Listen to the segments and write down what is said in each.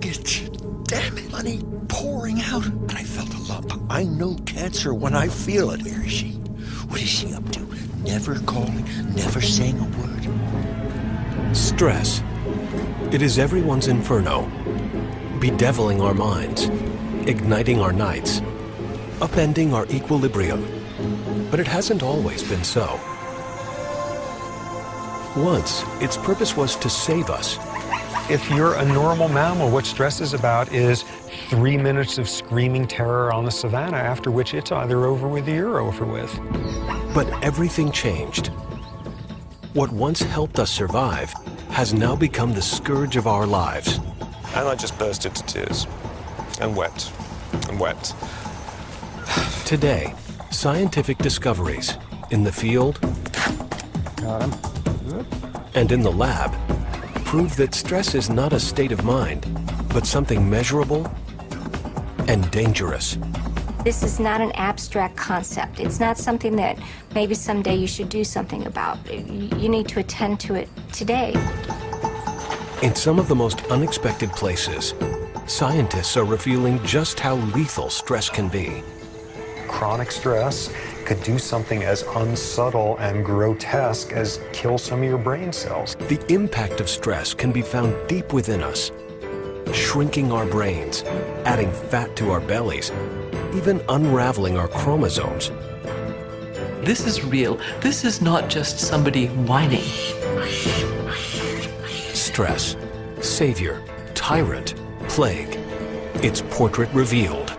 blockage. Damn it. Money pouring out. And I felt a lump. I know cancer when I feel it. Where is she? What is she up to? Never calling, never saying a word. Stress. It is everyone's inferno, bedeviling our minds, igniting our nights, upending our equilibrium. But it hasn't always been so. Once, its purpose was to save us. If you're a normal mammal, what stress is about is 3 minutes of screaming terror on the savannah, after which it's either over with or you're over with. But everything changed. What once helped us survive has now become the scourge of our lives. And I just burst into tears and wept and wept. Today, scientific discoveries in the field Got him. and in the lab prove that stress is not a state of mind, but something measurable and dangerous. This is not an abstract concept. It's not something that maybe someday you should do something about. You need to attend to it today. In some of the most unexpected places, scientists are revealing just how lethal stress can be. Chronic stress could do something as unsubtle and grotesque as kill some of your brain cells. The impact of stress can be found deep within us, shrinking our brains, adding fat to our bellies, even unraveling our chromosomes. This is real. This is not just somebody whining. Stress, savior, tyrant, plague. Its portrait revealed.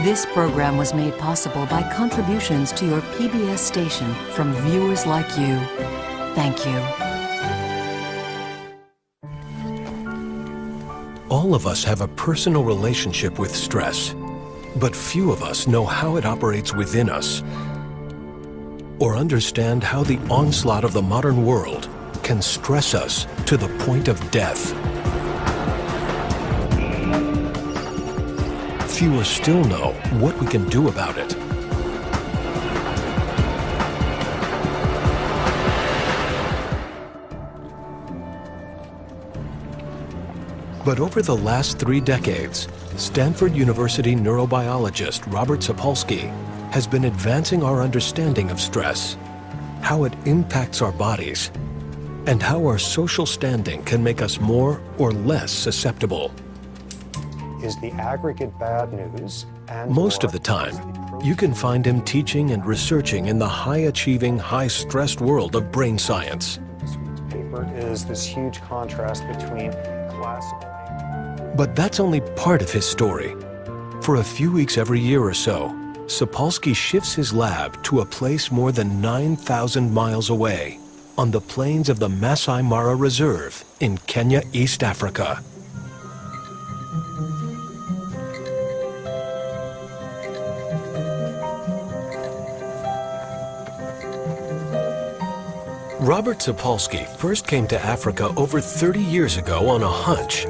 This program was made possible by contributions to your PBS station from viewers like you. Thank you. All of us have a personal relationship with stress, but few of us know how it operates within us, or understand how the onslaught of the modern world can stress us to the point of death. Fewer still know what we can do about it. But over the last 3 decades, Stanford University neurobiologist Robert Sapolsky has been advancing our understanding of stress, how it impacts our bodies, and how our social standing can make us more or less susceptible. Is the aggregate bad news. And Most of the time, you can find him teaching and researching in the high-achieving, high-stressed world of brain science. This week's paper is this huge contrast between classical. But that's only part of his story. For a few weeks every year or so, Sapolsky shifts his lab to a place more than 9,000 miles away on the plains of the Masai Mara Reserve in Kenya, East Africa. Robert Sapolsky first came to Africa over 30 years ago on a hunch.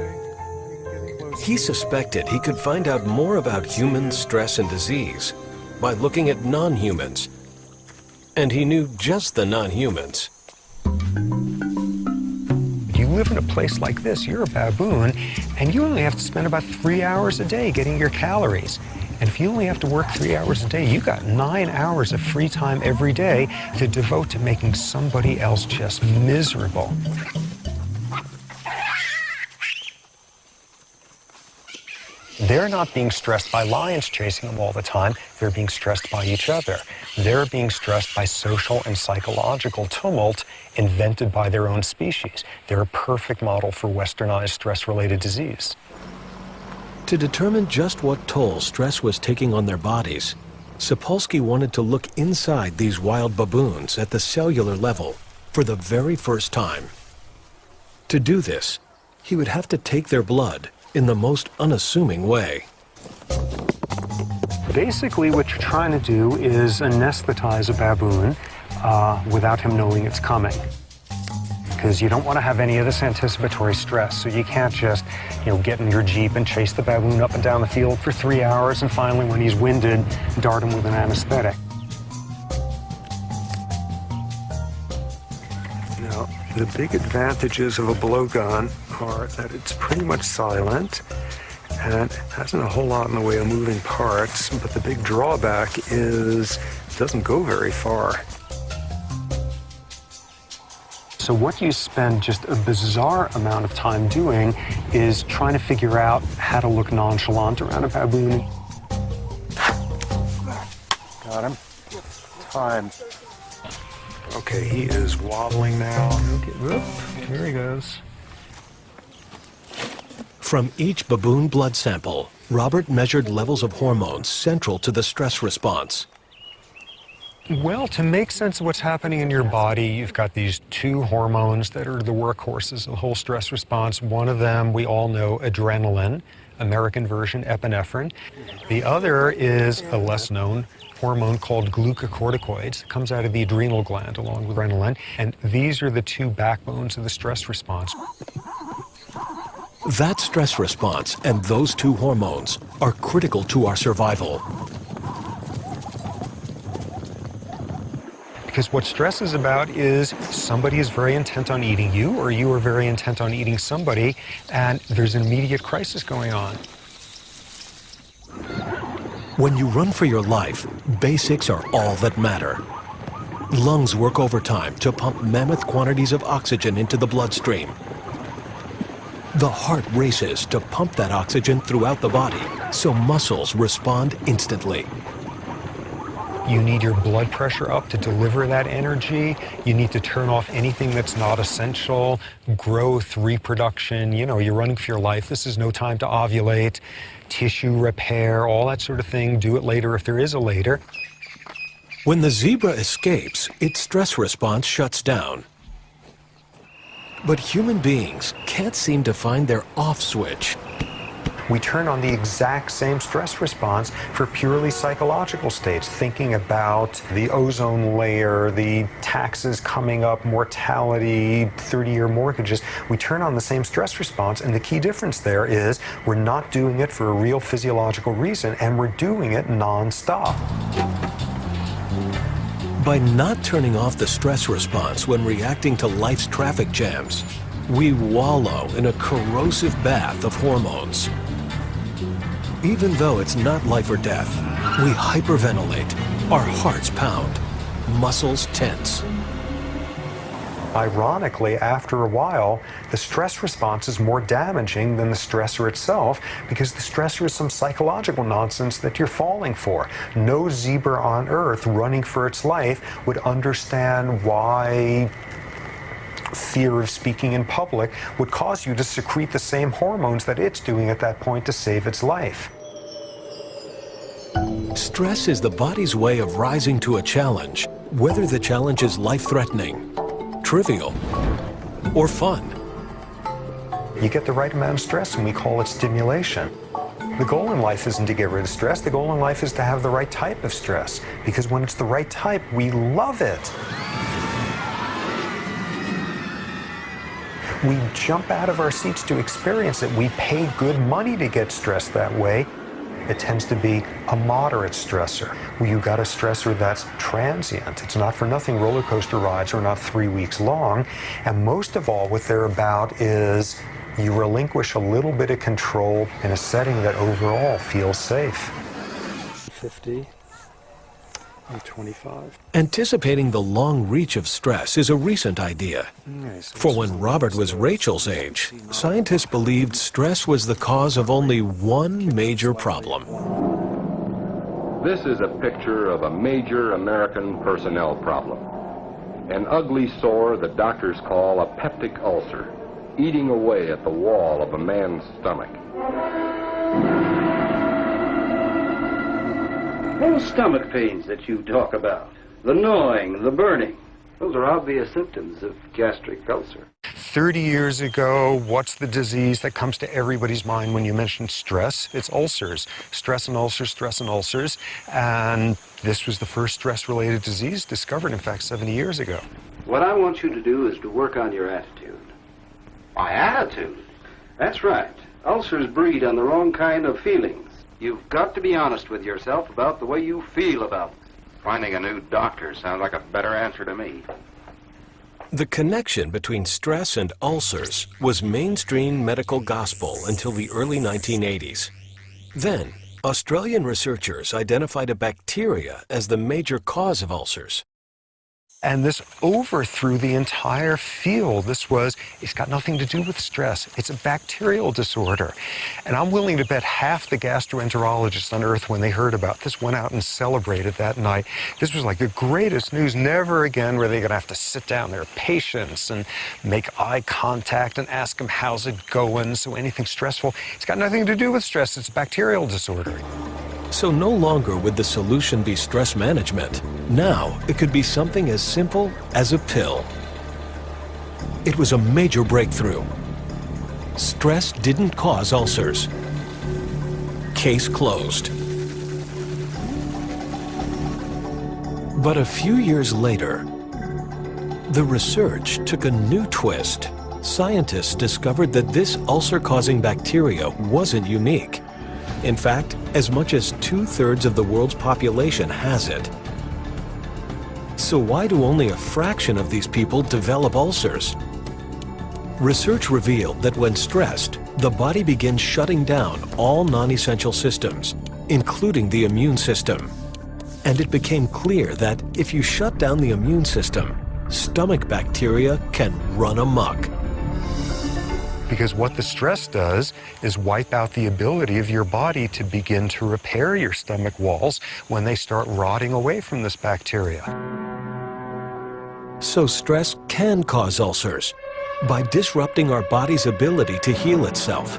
He suspected he could find out more about human stress and disease by looking at non-humans. And he knew just the non-humans. You live in a place like this, you're a baboon, and you only have to spend about 3 hours a day getting your calories. And if you only have to work 3 hours a day, you got 9 hours of free time every day to devote to making somebody else just miserable. They're not being stressed by lions chasing them all the time. They're being stressed by each other. They're being stressed by social and psychological tumult invented by their own species. They're a perfect model for westernized stress-related disease. To determine just what toll stress was taking on their bodies, Sapolsky wanted to look inside these wild baboons at the cellular level for the very first time. To do this, he would have to take their blood in the most unassuming way. Basically, what you're trying to do is anesthetize a baboon without him knowing it's coming. Because you don't want to have any of this anticipatory stress. So you can't just, get in your Jeep and chase the baboon up and down the field for 3 hours and finally, when he's winded, dart him with an anesthetic. Now, the big advantages of a blowgun are that it's pretty much silent and it hasn't a whole lot in the way of moving parts, but the big drawback is it doesn't go very far. So what you spend just a bizarre amount of time doing is trying to figure out how to look nonchalant around a baboon. Got him. Time. Okay, he is wobbling now. Okay, whoop, here he goes. From each baboon blood sample, Robert measured levels of hormones central to the stress response. Well, to make sense of what's happening in your body, you've got these two hormones that are the workhorses of the whole stress response. One of them, we all know, adrenaline, American version epinephrine. The other is a less known hormone called glucocorticoids. It comes out of the adrenal gland along with adrenaline. And these are the two backbones of the stress response. That stress response and those two hormones are critical to our survival. Because what stress is about is somebody is very intent on eating you, or you are very intent on eating somebody, and there's an immediate crisis going on. When you run for your life, basics are all that matter. Lungs work overtime to pump mammoth quantities of oxygen into the bloodstream. The heart races to pump that oxygen throughout the body, so muscles respond instantly. You need your blood pressure up to deliver that energy. You need to turn off anything that's not essential. Growth, reproduction, you're running for your life. This is no time to ovulate. Tissue repair, all that sort of thing. Do it later if there is a later. When the zebra escapes, its stress response shuts down. But human beings can't seem to find their off switch. We turn on the exact same stress response for purely psychological states, thinking about the ozone layer, the taxes coming up, mortality, 30-year mortgages. We turn on the same stress response, and the key difference there is we're not doing it for a real physiological reason, and we're doing it nonstop. By not turning off the stress response when reacting to life's traffic jams, we wallow in a corrosive bath of hormones. Even though it's not life or death, we hyperventilate, our hearts pound, muscles tense. Ironically, after a while, the stress response is more damaging than the stressor itself, because the stressor is some psychological nonsense that you're falling for. No zebra on Earth running for its life would understand why fear of speaking in public would cause you to secrete the same hormones that it's doing at that point to save its life. Stress is the body's way of rising to a challenge, whether the challenge is life-threatening, trivial, or fun. You get the right amount of stress and we call it stimulation. The goal in life isn't to get rid of stress. The goal in life is to have the right type of stress, because when it's the right type, we love it. We jump out of our seats to experience it. We pay good money to get stressed that way. It tends to be a moderate stressor, where you got a stressor that's transient. It's not for nothing roller coaster rides are not 3 weeks long. And most of all, what they're about is you relinquish a little bit of control in a setting that overall feels safe. 50. 25. Anticipating the long reach of stress is a recent idea. For when Robert was Rachel's age, scientists believed stress was the cause of only one major problem. This is a picture of a major American personnel problem. An ugly sore that doctors call a peptic ulcer, eating away at the wall of a man's stomach. Those stomach pains that you talk about, the gnawing, the burning, those are obvious symptoms of gastric ulcer. 30 years ago, what's the disease that comes to everybody's mind when you mention stress? It's ulcers. Stress and ulcers, stress and ulcers. And this was the first stress-related disease discovered, in fact, 70 years ago. What I want you to do is to work on your attitude. My attitude? That's right. Ulcers breed on the wrong kind of feelings. You've got to be honest with yourself about the way you feel about them. Finding a new doctor sounds like a better answer to me. The connection between stress and ulcers was mainstream medical gospel until the early 1980s. Then, Australian researchers identified a bacteria as the major cause of ulcers. And this overthrew the entire field. It's got nothing to do with stress. It's a bacterial disorder. And I'm willing to bet half the gastroenterologists on earth, when they heard about this, went out and celebrated that night. This was like the greatest news. Never again were they going to have to sit down their patients and make eye contact and ask them, how's it going? So anything stressful, it's got nothing to do with stress. It's a bacterial disorder. So no longer would the solution be stress management. Now it could be something as simple as a pill. It was a major breakthrough. Stress didn't cause ulcers. Case closed. But a few years later, the research took a new twist. Scientists discovered that this ulcer-causing bacteria wasn't unique. In fact, as much as 2/3 of the world's population has it. So why do only a fraction of these people develop ulcers? Research revealed that when stressed, the body begins shutting down all non-essential systems, including the immune system. And it became clear that if you shut down the immune system, stomach bacteria can run amok. Because what the stress does is wipe out the ability of your body to begin to repair your stomach walls when they start rotting away from this bacteria. So stress can cause ulcers by disrupting our body's ability to heal itself.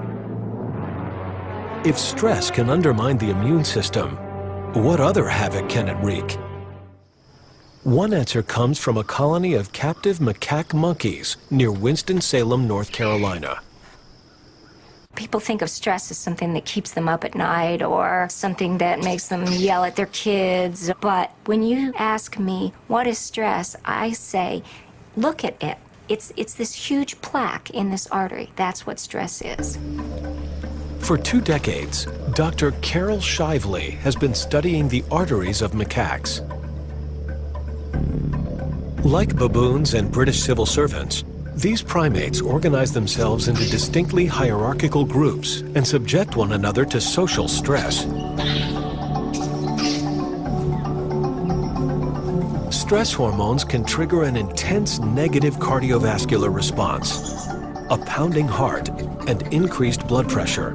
If stress can undermine the immune system, what other havoc can it wreak? One answer comes from a colony of captive macaque monkeys near Winston-Salem, North Carolina. People think of stress as something that keeps them up at night or something that makes them yell at their kids. But when you ask me, what is stress? I say, look at it. It's this huge plaque in this artery. That's what stress is. For 2 decades, Dr. Carol Shively has been studying the arteries of macaques. Like baboons and British civil servants, these primates organize themselves into distinctly hierarchical groups and subject one another to social stress. Stress hormones can trigger an intense negative cardiovascular response, a pounding heart, and increased blood pressure.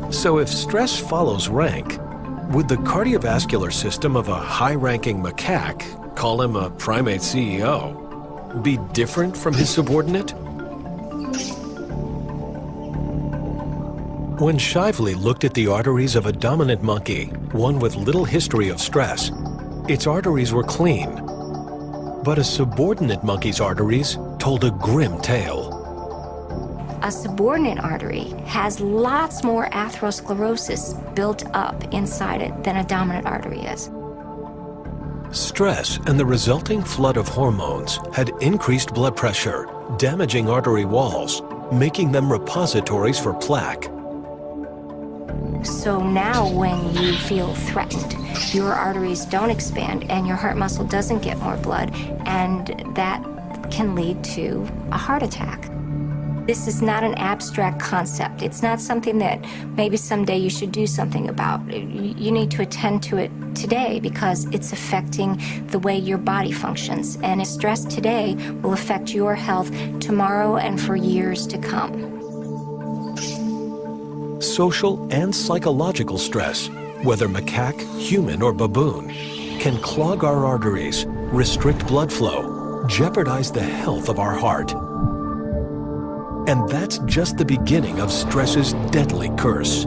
So if stress follows rank, would the cardiovascular system of a high-ranking macaque, call him a primate CEO, be different from his subordinate? When Shively looked at the arteries of a dominant monkey, one with little history of stress, its arteries were clean. But a subordinate monkey's arteries told a grim tale. A subordinate artery has lots more atherosclerosis built up inside it than a dominant artery is. Stress and the resulting flood of hormones had increased blood pressure, damaging artery walls, making them repositories for plaque. So now when you feel threatened, your arteries don't expand and your heart muscle doesn't get more blood, and that can lead to a heart attack. This is not an abstract concept. It's not something that maybe someday you should do something about. You need to attend to it today because it's affecting the way your body functions. And stress today will affect your health tomorrow and for years to come. Social and psychological stress, whether macaque, human, or baboon, can clog our arteries, restrict blood flow, jeopardize the health of our heart. And that's just the beginning of stress's deadly curse.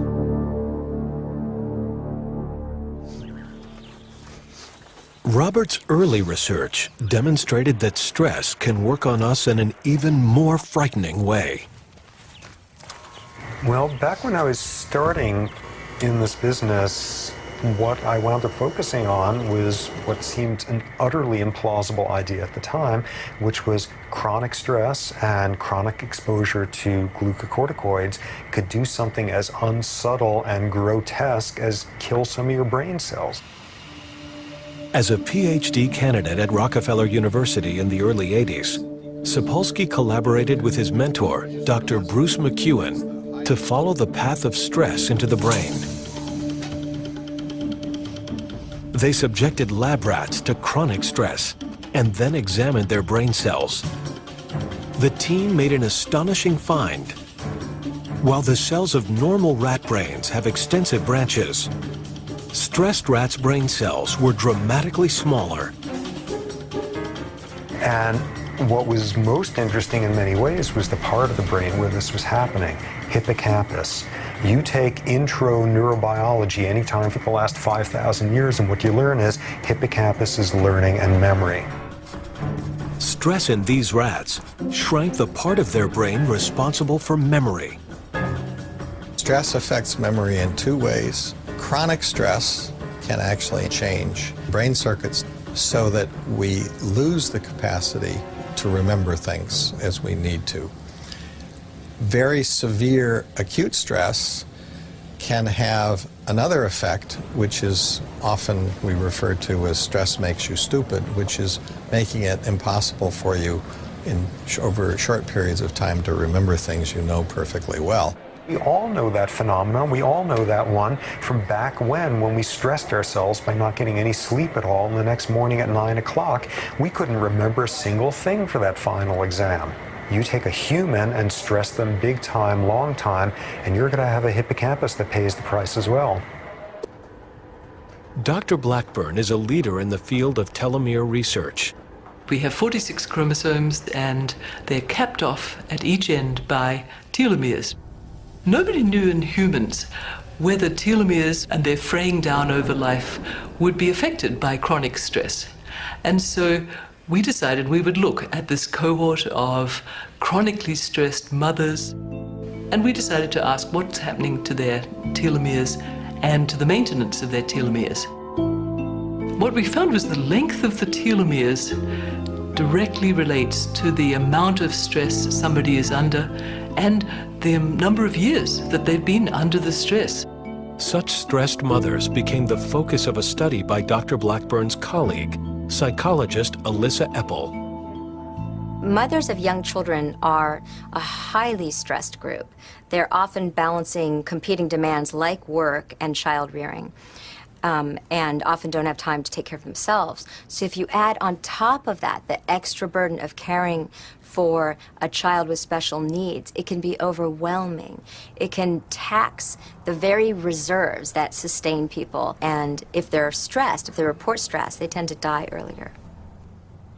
Robert's early research demonstrated that stress can work on us in an even more frightening way. Well, back when I was starting in this business, what I wound up focusing on was what seemed an utterly implausible idea at the time, which was chronic stress and chronic exposure to glucocorticoids could do something as unsubtle and grotesque as kill some of your brain cells. As a PhD candidate at Rockefeller University in the early 80s, Sapolsky collaborated with his mentor, Dr. Bruce McEwen, to follow the path of stress into the brain. They subjected lab rats to chronic stress and then examined their brain cells. The team made an astonishing find. While the cells of normal rat brains have extensive branches, stressed rats' brain cells were dramatically smaller. And what was most interesting in many ways was the part of the brain where this was happening, hippocampus. You take intro neurobiology anytime for the last 5,000 years, and what you learn is hippocampus is learning and memory. Stress in these rats shrank the part of their brain responsible for memory. Stress affects memory in two ways. Chronic stress can actually change brain circuits so that we lose the capacity to remember things as we need to. Very severe acute stress can have another effect, which is often we refer to as stress makes you stupid, which is making it impossible for you over short periods of time to remember things you know perfectly well. We all know that phenomenon. We all know that one from back when we stressed ourselves by not getting any sleep at all, and the next morning at 9 o'clock, we couldn't remember a single thing for that final exam. You take a human and stress them big time, long time, and you're going to have a hippocampus that pays the price as well. Dr. Blackburn is a leader in the field of telomere research. We have 46 chromosomes, and they're capped off at each end by telomeres. Nobody knew in humans whether telomeres and their fraying down over life would be affected by chronic stress. And so we decided we would look at this cohort of chronically stressed mothers, and we decided to ask what's happening to their telomeres and to the maintenance of their telomeres. What we found was the length of the telomeres directly relates to the amount of stress somebody is under and the number of years that they've been under the stress. Such stressed mothers became the focus of a study by Dr. Blackburn's colleague, psychologist Alyssa Eppel. Mothers of young children are a highly stressed group. They're often balancing competing demands like work and child rearing. And often don't have time to take care of themselves. So if you add on top of that the extra burden of caring for a child with special needs, it can be overwhelming. It can tax the very reserves that sustain people. And if they're stressed, if they report stress, they tend to die earlier.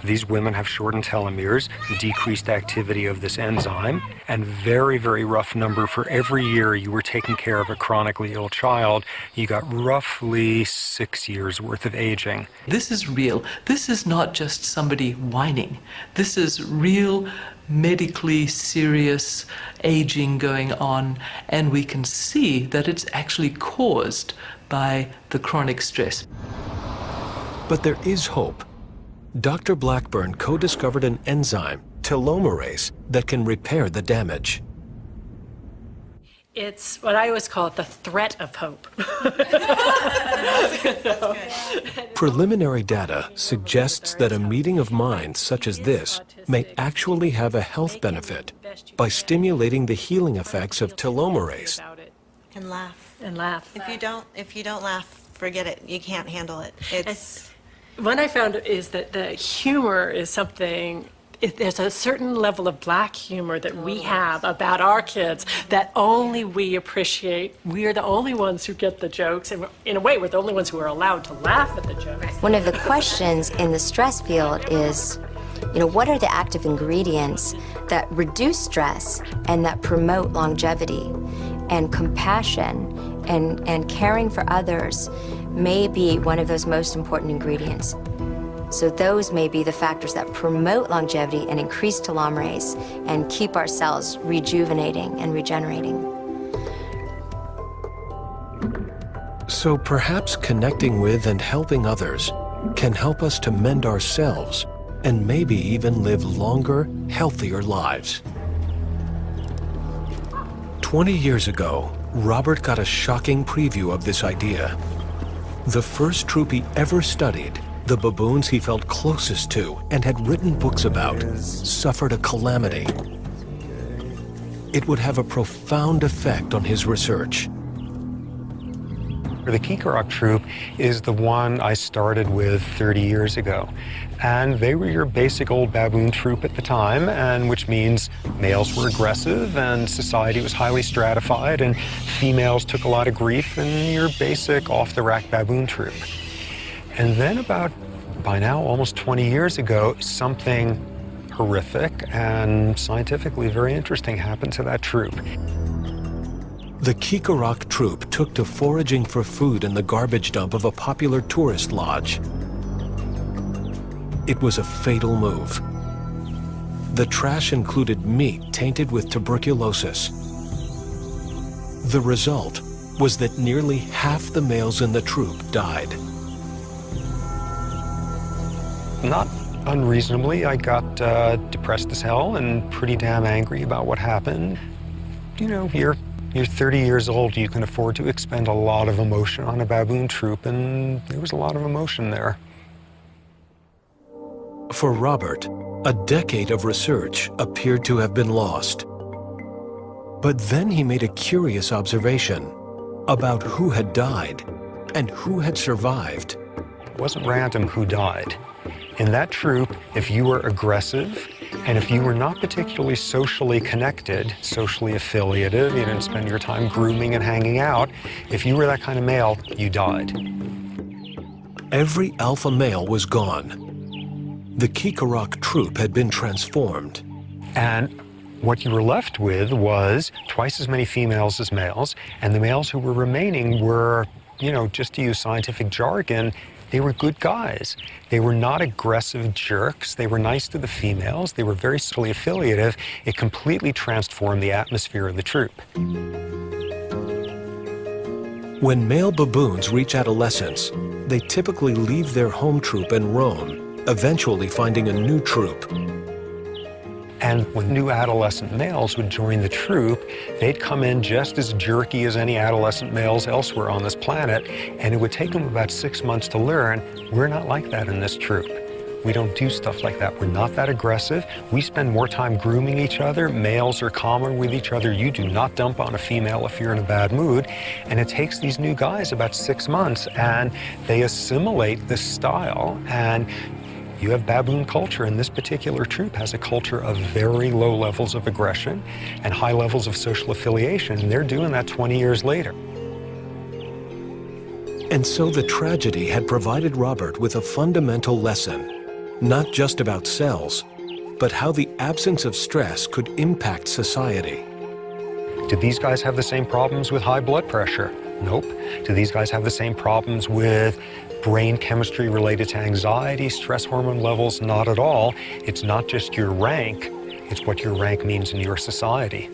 These women have shortened telomeres, decreased activity of this enzyme, and very, very rough number, for every year you were taking care of a chronically ill child, you got roughly 6 years worth of aging. This is real. This is not just somebody whining. This is real, medically serious aging going on, and we can see that it's actually caused by the chronic stress. But there is hope. Dr. Blackburn co-discovered an enzyme, telomerase, that can repair the damage. It's what I always call it, the threat of hope. Preliminary data suggests that a meeting of minds such as this may actually have a health benefit by stimulating the healing effects of telomerase. And laugh. And laugh. If you don't laugh, forget it. You can't handle it. What I found is that the humor is something, there's a certain level of black humor that we have about our kids that only we appreciate. We are the only ones who get the jokes, and in a way, we're the only ones who are allowed to laugh at the jokes. One of the questions in the stress field is, what are the active ingredients that reduce stress and that promote longevity and compassion and caring for others may be one of those most important ingredients. So those may be the factors that promote longevity and increase telomerase and keep our cells rejuvenating and regenerating. So perhaps connecting with and helping others can help us to mend ourselves and maybe even live longer, healthier lives. 20 years ago, Robert got a shocking preview of this idea. The first troop he ever studied, the baboons he felt closest to and had written books about, suffered a calamity. It would have a profound effect on his research. The Geographic troop is the one I started with 30 years ago. And they were your basic old baboon troop at the time, and which means males were aggressive and society was highly stratified and females took a lot of grief, and your basic off-the-rack baboon troop. And then by now, almost 20 years ago, something horrific and scientifically very interesting happened to that troop. The Geographic troop took to foraging for food in the garbage dump of a popular tourist lodge. It was a fatal move. The trash included meat tainted with tuberculosis. The result was that nearly half the males in the troop died. Not unreasonably, I got depressed as hell and pretty damn angry about what happened. You know, you're 30 years old, you can afford to expend a lot of emotion on a baboon troop, and there was a lot of emotion there. For Robert, a decade of research appeared to have been lost. But then he made a curious observation about who had died and who had survived. It wasn't random who died. In that troop, if you were aggressive, and if you were not particularly socially connected, socially affiliated, you didn't spend your time grooming and hanging out, if you were that kind of male, you died. Every alpha male was gone. The Geographic troop had been transformed. And what you were left with was twice as many females as males, and the males who were remaining were, you know, just to use scientific jargon, they were good guys. They were not aggressive jerks. They were nice to the females. They were very socially affiliative. It completely transformed the atmosphere of the troop. When male baboons reach adolescence, they typically leave their home troop and roam, eventually finding a new troop. And when new adolescent males would join the troop, they'd come in just as jerky as any adolescent males elsewhere on this planet, and it would take them about 6 months to learn, we're not like that in this troop. We don't do stuff like that. We're not that aggressive. We spend more time grooming each other. Males are calmer with each other. You do not dump on a female if you're in a bad mood. And it takes these new guys about 6 months, and they assimilate this style. And you have baboon culture, and this particular troop has a culture of very low levels of aggression and high levels of social affiliation, and they're doing that 20 years later. And so the tragedy had provided Robert with a fundamental lesson, not just about cells, but how the absence of stress could impact society. Do these guys have the same problems with high blood pressure? Nope. Do these guys have the same problems with brain chemistry related to anxiety, stress hormone levels? Not at all. It's not just your rank, it's what your rank means in your society.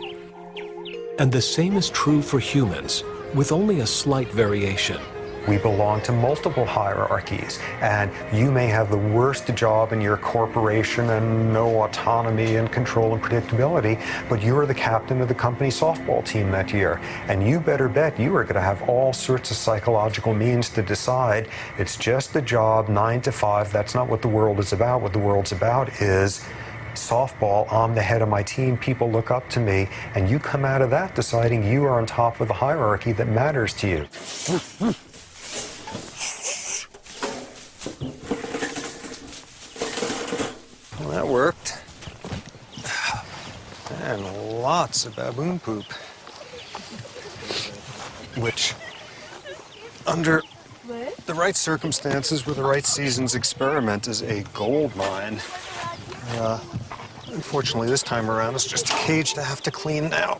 And the same is true for humans, with only a slight variation. We belong to multiple hierarchies, and you may have the worst job in your corporation and no autonomy and control and predictability, but you're the captain of the company softball team that year. And you better bet you are going to have all sorts of psychological means to decide it's just a job, 9 to 5. That's not what the world is about. What the world's about is softball. I'm the head of my team. People look up to me. And you come out of that deciding you are on top of the hierarchy that matters to you. Well, that worked. And lots of baboon poop. Which, under the right circumstances with the right season's experiment, is a gold mine. Unfortunately, this time around, it's just a cage to have to clean now.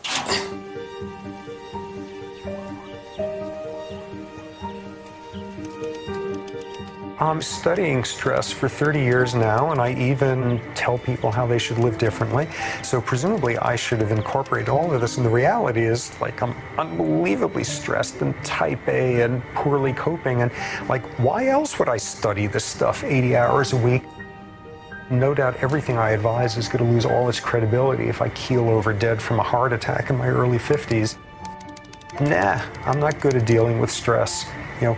I'm studying stress for 30 years now, and I even tell people how they should live differently. So presumably I should have incorporated all of this, and the reality is, like, I'm unbelievably stressed and type A and poorly coping, and like, why else would I study this stuff 80 hours a week? No doubt everything I advise is going to lose all its credibility if I keel over dead from a heart attack in my early 50s. Nah, I'm not good at dealing with stress. You know,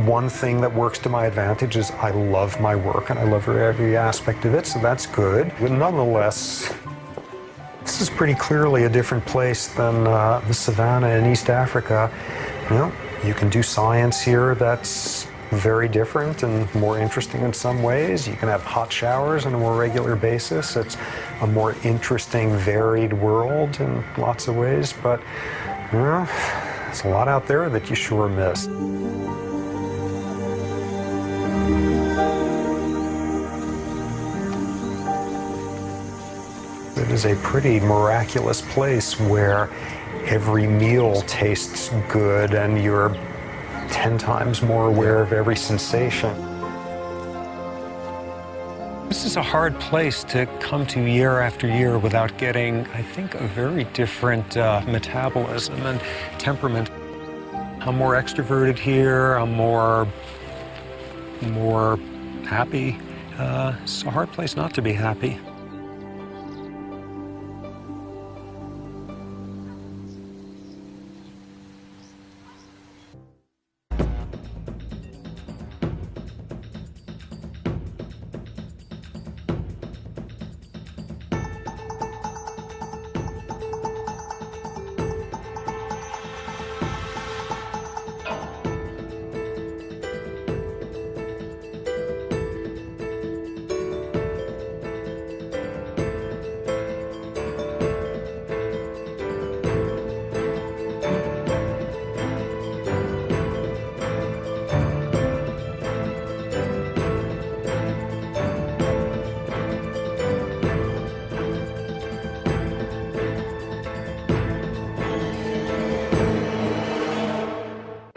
one thing that works to my advantage is I love my work and I love every aspect of it, so that's good. But nonetheless, this is pretty clearly a different place than the savannah in East Africa. You know, you can do science here that's very different and more interesting in some ways. You can have hot showers on a more regular basis. It's a more interesting, varied world in lots of ways, but you know, there's a lot out there that you sure miss. It is a pretty miraculous place where every meal tastes good and you're 10 times more aware of every sensation. This is a hard place to come to year after year without getting, I think, a very different metabolism and temperament. I'm more extroverted here, I'm more happy. It's a hard place not to be happy.